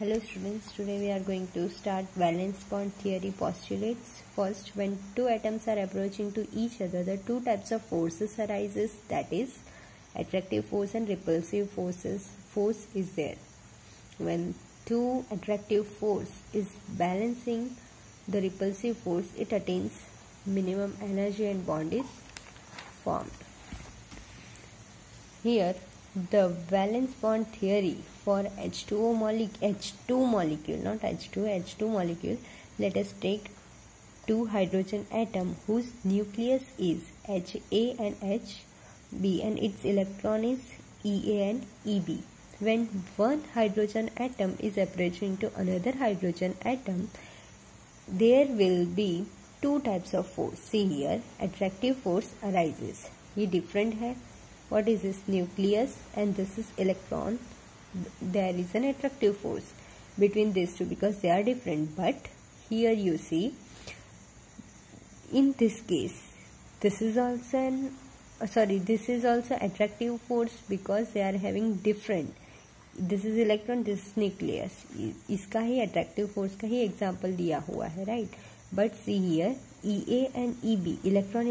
Hello students, today we are going to start valence bond theory postulates. First, when two atoms are approaching to each other, the two types of forces arises, that is attractive force and repulsive forces. Force is there. When two attractive force is balancing the repulsive force, it attains minimum energy and bond is formed. Here the valence bond theory for H2 molecule, not H2 molecule. Let us take two hydrogen atom whose nucleus is HA and HB and its electron is EA and EB. When one hydrogen atom is approaching to another hydrogen atom, there will be two types of force. See here, attractive force arises. ये different है. What is this? Nucleus, and this is electron. There is an attractive force between these two because they are different. But here you see, in this case, this is also attractive force because they are having different. This is electron, this is nucleus. इसका ही attractive force का ही example दिया हुआ है, right? But see here, EA and EB, electron,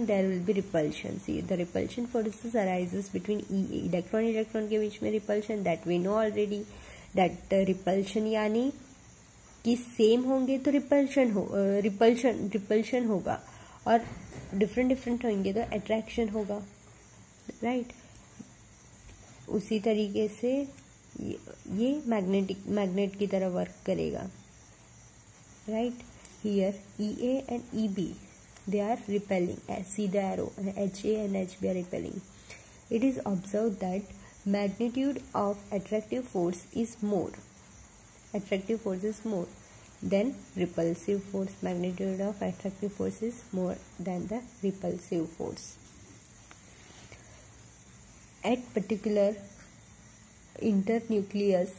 there will be repulsion. See, the repulsion forces arises between EA, electron के बीच में repulsion, that we know already. That repulsion यानी कि same होंगे तो repulsion होगा, और different होंगे तो attraction होगा, right? उसी तरीके से ये magnet की तरह work करेगा, right? Here EA and EB, they are repelling. See the arrow, HA and HB are repelling. It is observed that magnitude of attractive force is more. Attractive force is more than repulsive force. Magnitude of attractive force is more than the repulsive force. At particular internucleus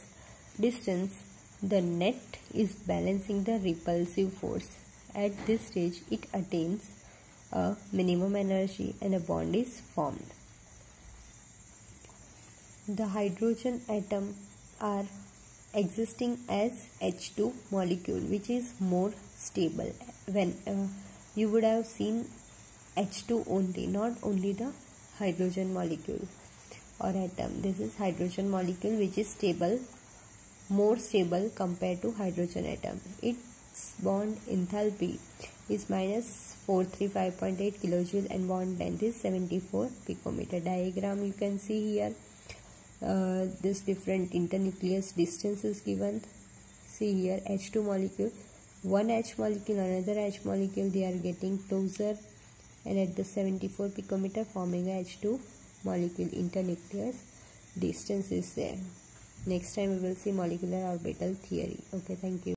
distance, the net is balancing the repulsive force. At this stage, it attains a minimum energy and a bond is formed. The hydrogen atom are existing as H2 molecule, which is more stable. When you would have seen H2 only, not only the hydrogen molecule or atom. This is hydrogen molecule which is stable, more stable compared to hydrogen atom. Its bond enthalpy is minus 435.8 kilojoule and bond length is 74 picometer. Diagram you can see here. This different internucleus distance is given. See here, H2 molecule, one H molecule, another H molecule, they are getting closer and at the 74 picometer forming a H2 molecule. Internucleus distance is there. Next time we will see molecular orbital theory. Okay, thank you.